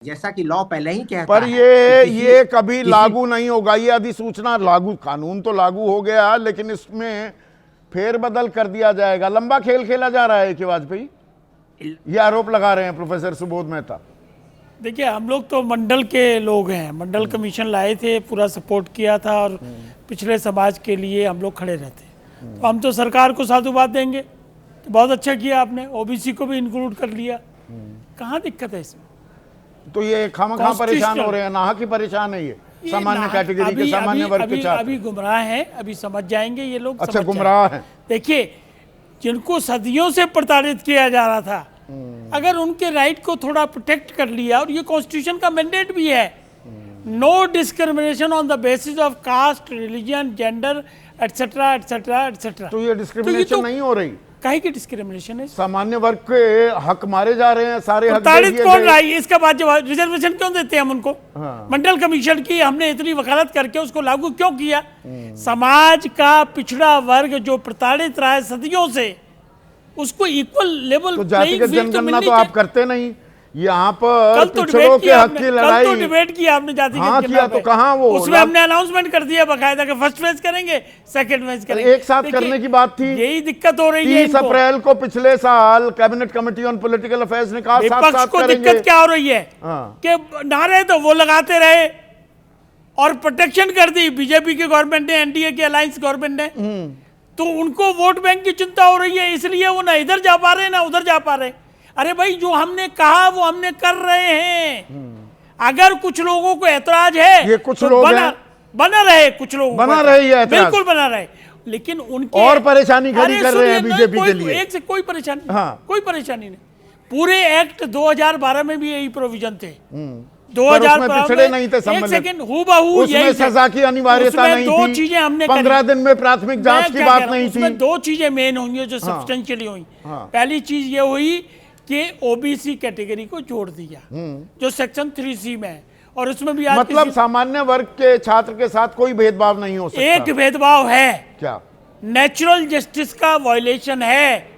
जैसा कि लॉ पहले ही कहता पर है ये कभी लागू नहीं होगा। ये अधिसूचना लागू, कानून तो लागू हो गया लेकिन इसमें फेरबदल कर दिया जाएगा। लंबा खेल खेला जा रहा है कि वाजपेयी, ये आरोप लगा रहे हैं प्रोफेसर सुबोध मेहता। देखिए, हम लोग तो मंडल के लोग हैं, मंडल कमीशन लाए थे, पूरा सपोर्ट किया था और पिछड़े समाज के लिए हम लोग खड़े रहते। तो हम तो सरकार को साधुवाद देंगे कि बहुत अच्छा किया आपने, ओबीसी को भी इंक्लूड कर लिया। कहाँ दिक्कत है इसमें? तो ये खामखा परेशान हो रहे हैं, नाहक ही परेशान है ये सामान्य कैटेगरी के, सामान्य वर्ग के छात्र। अभी गुमराह हैं, अभी समझ जाएंगे ये लोग। अच्छा, गुमराह हैं। देखिए, जिनको सदियों से प्रताड़ित किया जा रहा था, अगर उनके राइट को थोड़ा प्रोटेक्ट कर लिया, और ये कॉन्स्टिट्यूशन का मैंडेट भी है, no discrimination on the basis of caste, religion, gender etcetera etcetera etcetera. तो ये डिस्क्रिमिनेशन नहीं हो रही? काहे की डिस्क्रिमिनेशन है? सामान्य वर्ग के हक मारे जा रहे हैं, सारे हक प्रताड़ित कौन रहा है? इसका बाद जवाब, रिजर्वेशन क्यों देते हैं हम उनको? मंडल कमीशन की हमने इतनी वकालत करके उसको लागू क्यों किया? समाज का पिछड़ा वर्ग जो प्रताड़ित रहा है सदियों से, उसको इक्वल लेवल। तो जातिगत जनगणना तो आप करते नहीं, यहाँ पर पिछड़ों के हक की लड़ाई। कल तो डिबेट किया आपने जातिगत हाँ किया, तो कहाँ वो? उसमें हमने अनाउंसमेंट कर दिया बकायदा कि फर्स्ट फेज करेंगे, सेकंड फेज करेंगे। एक साथ करने की बात थी। यही दिक्कत हो रही है। 30 अप्रैल को पिछले साल cabinet committee on political affairs ने कहा साथ साथ को करेंगे। दिक्कत क्या हो रही है कि नारे तो वो लगाते रहे और प्रोटेक्शन कर दी बीजेपी की गवर्नमेंट ने, एनडीए की अलायंस गवर्नमेंट ने। तो उनको वोट बैंक की चिंता हो रही है, इसलिए वो ना इधर जा पा रहे ना उधर जा पा रहे। अरे भाई, जो हमने कहा वो हमने कर रहे हैं। अगर कुछ लोगों को ऐतराज है, ये कुछ तो लोग बना रहे, कुछ लोग बना रही है, बिल्कुल बना रहे, लेकिन उनके और परेशानी खड़ी कर रहे हैं बीजेपी के लिए। एक से कोई परेशानी, हाँ। कोई परेशानी नहीं। पूरे एक्ट 2012 में भी यही प्रोविजन थे। 2012 पिछड़े नहीं थे सम्मिलित, हूबहू उसमें सजा की अनिवार्यता नहीं थी। 2 चीजें हमने 15 दिन में प्राथमिक जांच की बात नहीं थी। 2 चीजें मेन हुई जो सब्सटेंशियली हुई। पहली चीज ये हुई कि ओबीसी कैटेगरी को जोड़ दिया, जो सेक्शन 3C में है, और उसमें भी मतलब सामान्य वर्ग के छात्र के साथ कोई भेदभाव नहीं हो सकता। एक भेदभाव है, क्या? नेचुरल जस्टिस का वायलेशन है।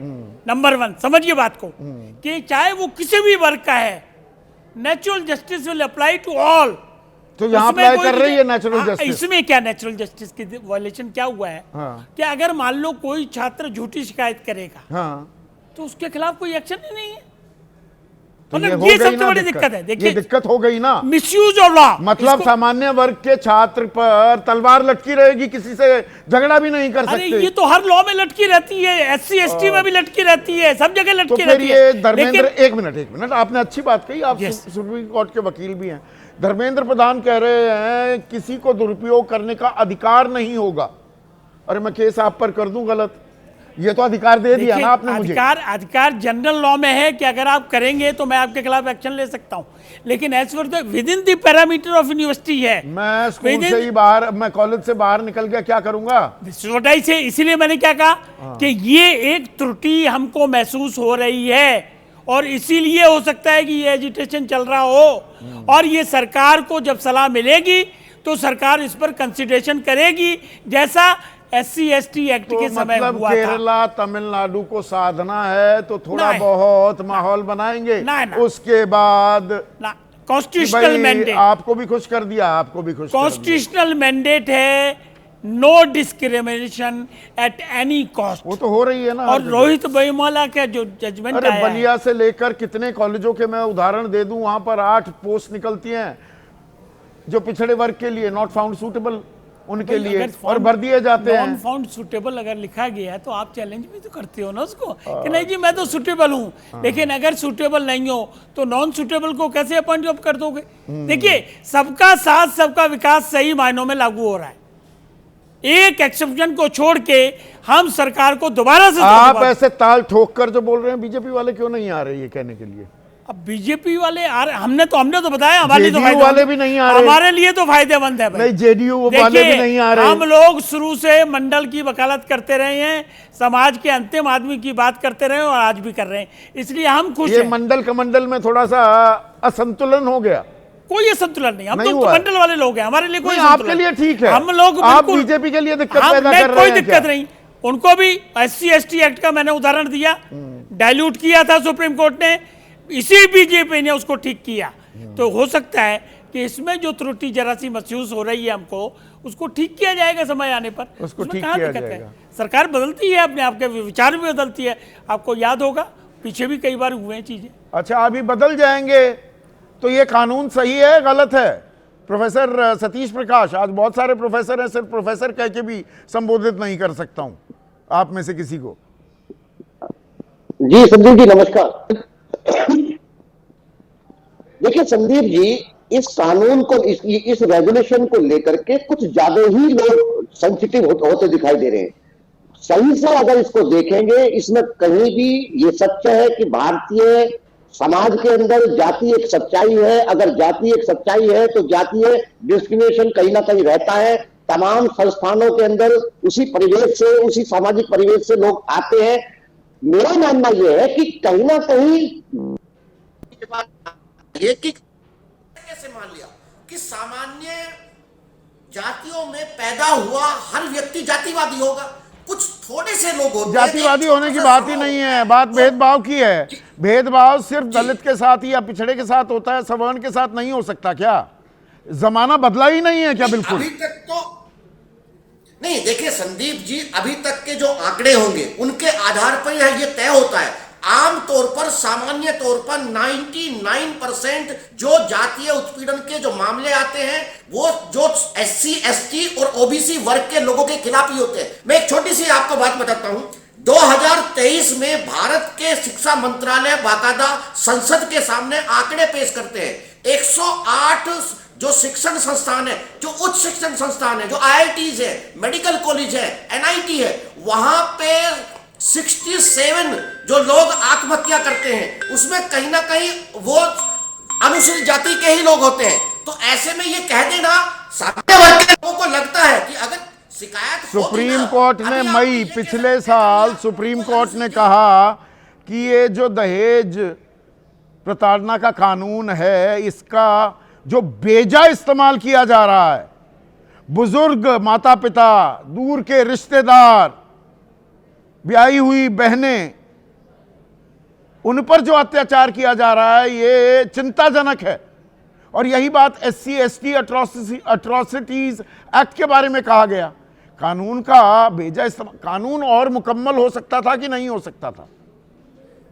नंबर 1 समझिए बात को, कि चाहे वो किसी भी वर्ग का है, natural justice will apply to all. तो यहाँ अप्लाई कर रही है नेचुरल जस्टिस। इसमें क्या नेचुरल जस्टिस की वायलेशन क्या हुआ है? कि अगर मान लो कोई छात्र झूठी शिकायत करेगा, तो उसके खिलाफ कोई एक्शन ही नहीं है। मतलब ये सबसे बड़ी दिक्कत है। देखिए, दिक्कत हो गई ना, मिसयूज ऑफ लॉ। मतलब सामान्य वर्ग के छात्र पर तलवार लटकी रहेगी, किसी से झगड़ा भी नहीं कर सकते। ये तो हर लॉ में लटकी रहती है, SC ST में भी लटकी रहती है, सब जगह लटकी रहती है। ये धर्मेंद्र, एक मिनट, आपने अच्छी बात कही, आप सुप्रीम कोर्ट के वकील भी हैं। धर्मेंद्र प्रधान कह रहे हैं किसी को दुरुपयोग करने का अधिकार नहीं होगा। अरे मैं केस आप पर कर दूं गलत, ये तो अधिकार दे दिया ना आपने मुझे। अधिकार जनरल लॉ में है कि अगर आप करेंगे तो मैं आपके खिलाफ एक्शन ले सकता हूं, लेकिन as per the within the parameter of university है। मैं स्कूल से ही बाहर, मैं कॉलेज से बाहर निकल गया, क्या करूंगा? छोटाई से, इसीलिए मैंने क्या कहा कि ये एक त्रुटि हमको महसूस हो रही है, और इसीलिए हो सकता है कि ये एजिटेशन चल रहा हो, और ये सरकार को जब सलाह मिलेगी तो सरकार इस पर कंसिडरेशन करेगी, जैसा SC ST एक्ट के समय मतलब हुआ था। केरला तमिलनाडु को साधना है तो थोड़ा बहुत माहौल बनाएंगे, उसके बाद कॉन्स्टिट्यूशनल मैंडेट। आपको भी खुश कर दिया, आपको भी खुश। कॉन्स्टिट्यूशनल मैंडेट है, no discrimination at any cost. वो तो हो रही है ना। और रोहित वेमुला का जो जजमेंट आया, बलिया से लेकर कितने कॉलेजों के मैं उदाहरण दे दूं, वहां पर 8 पोस्ट निकलती हैं जो पिछड़े वर्ग के लिए, नॉट फाउंड सूटेबल, उनके लिए, और भर दिए जाते हैं। नॉन फाउंड सुटेबल अगर लिखा गया है तो आप चैलेंज भी तो करते हो ना उसको, कि नहीं जी मैं तो सुटेबल हूं। लेकिन अगर सुटेबल नहीं हो तो नॉन सुटेबल को कैसे अपॉइंट अप कर दोगे? देखिए, सबका साथ सबका विकास सही मायनों में लागू हो रहा है। एक एक्सेप्शन को छोड़ के हम सरकार को दोबारा से, आप ऐसे ताल ठोक कर जो बोल रहे हैं, बीजेपी वाले क्यों नहीं आ रहे ये कहने के लिए? अब बीजेपी वाले आ रहे, हमने तो बताया, हमारे लिए तो वाले भी नहीं आ रहे, हमारे लिए तो फायदेमंद है भाई। नहीं, जेडीयू वाले भी नहीं आ रहे। हम लोग शुरू से मंडल की वकालत करते रहे हैं, समाज के अंतिम आदमी की बात करते रहे और आज भी कर रहे हैं, इसलिए हम खुश हैं। मंडल कमंडल में थोड़ा सा असंतुलन हो गया। कोई असंतुलन नहीं, हम तो मंडल वाले लोग हैं, हमारे लिए कोई, आपके लिए ठीक है, हम लोग, आप बीजेपी के लिए दिक्कत पैदा कर रहे हैं। कोई दिक्कत नहीं, उनको भी SC ST एक्ट का मैंने उदाहरण दिया, डाइल्यूट किया था सुप्रीम कोर्ट ने, इसी बीजेपी ने उसको ठीक किया। तो हो सकता है कि इसमें जो त्रुटि जरा सी महसूस हो रही है हमको, उसको ठीक किया जाएगा समय आने पर। उसको उसमें ठीक कहाँ किया दिक्कत है? जाएगा। सरकार बदलती है अपने आप के विचार भी बदलती है। आपको याद होगा पीछे भी कई बार हुए हैं चीजें। अच्छा, अभी बदल जाएंगे तो ये कानून सही है गलत है? प्रोफेसर सतीश प्रकाश, आज बहुत सारे प्रोफेसर हैं, सिर्फ प्रोफेसर कह के भी संबोधित नहीं कर सकता हूं आप में से किसी को। जी संदीप जी नमस्कार। देखिए संदीप जी, इस कानून को, इस रेगुलेशन को लेकर के कुछ ज्यादा ही लोग सेंसिटिव होते दिखाई दे रहे हैं। सही से अगर इसको देखेंगे, इसमें कहीं भी ये सच है कि भारतीय समाज के अंदर जाति एक सच्चाई है। अगर जाति एक सच्चाई है तो जातीय डिस्क्रिमिनेशन कहीं ना कहीं रहता है। तमाम संस्थानों के अंदर उसी परिवेश से, उसी सामाजिक परिवेश से लोग आते हैं। मेरा मानना यह है कि कहीं ना कहीं ये कि कैसे मान लिया कि सामान्य जातियों में पैदा हुआ हर व्यक्ति जातिवादी होगा। कुछ थोड़े से लोग होते हैं जातिवादी होने की बात ही नहीं है, बात भेदभाव की है। भेदभाव सिर्फ दलित के साथ या पिछड़े के साथ होता है, सवर्ण के साथ नहीं हो सकता क्या? जमाना बदला ही नहीं है क्या? बिल्कुल अभी तक तो नहीं। देखिए संदीप जी, अभी तक के जो आंकड़े होंगे उनके आधार पर ये तय होता है। आमतौर पर, सामान्य तौर पर 99% जो जातीय उत्पीड़न के जो मामले आते हैं वो जो SC, ST और OBC वर्ग के लोगों के खिलाफ ही होते हैं। मैं एक छोटी सी आपको बात बताता हूं। 2023 में भारत के शिक्षा मंत्रालय बाकायदा संसद के सामने आंकड़े पेश करते हैं। 108 जो शिक्षण संस्थान है, जो उच्च शिक्षण संस्थान है, जो IITs है, मेडिकल कॉलेज है, NIT है, वहां पे 67 जो लोग आत्महत्या करते हैं उसमें कहीं ना कहीं वो अनुसूचित जाति के ही लोग होते हैं। तो ऐसे में ये कह देना, सामान्य वर्ग के लोगों को लगता है कि अगर शिकायत सुप्रीम कोर्ट ने मई पिछले साल सुप्रीम कोर्ट ने कहा कि ये जो दहेज प्रताड़ना का कानून है, इसका जो बेजा इस्तेमाल किया जा रहा है, बुजुर्ग माता पिता, दूर के रिश्तेदार, ब्याही हुई बहनें, उन पर जो अत्याचार किया जा रहा है, ये चिंताजनक है। और यही बात SC, ST अट्रॉसिटीज एक्ट के बारे में कहा गया। कानून का बेजा इस्तेमाल, कानून और मुकम्मल हो सकता था कि नहीं हो सकता था?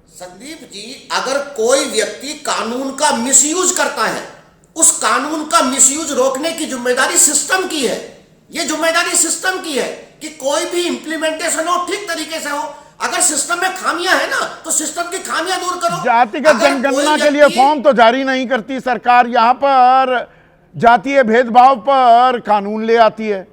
संदीप जी, अगर कोई व्यक्ति कानून का मिसयूज करता है, उस कानून का मिसयूज रोकने की जिम्मेदारी सिस्टम की है। यह जिम्मेदारी सिस्टम की है कि कोई भी इंप्लीमेंटेशन हो, ठीक तरीके से हो। अगर सिस्टम में खामियां है ना, तो सिस्टम की खामियां दूर करो। जातिगत जनगणना के लिए फॉर्म तो जारी नहीं करती सरकार, यहां पर जातीय भेदभाव पर कानून ले आती है।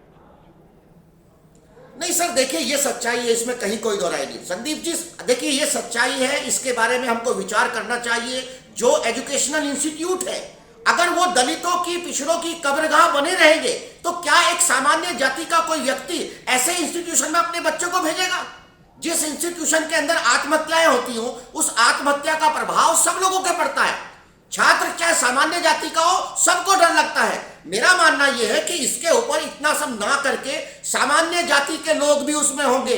नहीं सर, देखिए ये सच्चाई है, इसमें कहीं कोई दो राय नहीं। संदीप जी देखिए, ये सच्चाई है, इसके बारे में हमको विचार करना चाहिए। जो एजुकेशनल इंस्टीट्यूट है, अगर वो दलितों की, पिछड़ों की कब्रगाह बने रहेंगे, तो क्या एक सामान्य जाति का कोई व्यक्ति ऐसे इंस्टीट्यूशन में अपने बच्चों को भेजेगा? जिस इंस्टीट्यूशन के अंदर आत्महत्याएं होती हो, उस आत्महत्या का प्रभाव सब लोगों के पड़ता है। छात्र चाहे सामान्य जाति का हो, सबको डर लगता है। मेरा मानना यह है कि इसके ऊपर इतना सब ना करके सामान्य जाति के लोग भी उसमें होंगे।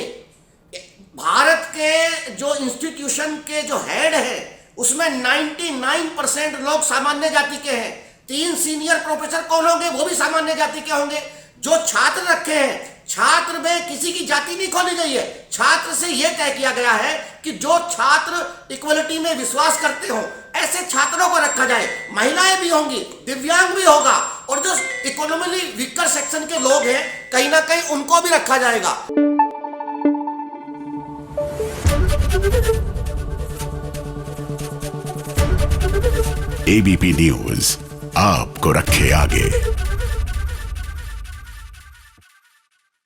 भारत के जो इंस्टीट्यूशन के जो हेड है, उसमें 99% लोग सामान्य जाति के हैं। 3 सीनियर प्रोफेसर कौन होंगे? वो भी सामान्य जाति के होंगे। जो छात्र रखे हैं, छात्र में किसी की जाति नहीं खोली गई है। छात्र से यह तय किया गया है कि जो छात्र इक्वलिटी में विश्वास करते हो, ऐसे छात्रों को रखा जाए। महिलाएं भी होंगी, दिव्यांग भी होगा, और जो इकोनॉमिकली वीकर सेक्शन के लोग हैं, कहीं ना कहीं उनको भी रखा जाएगा। ABP न्यूज आपको रखे आगे।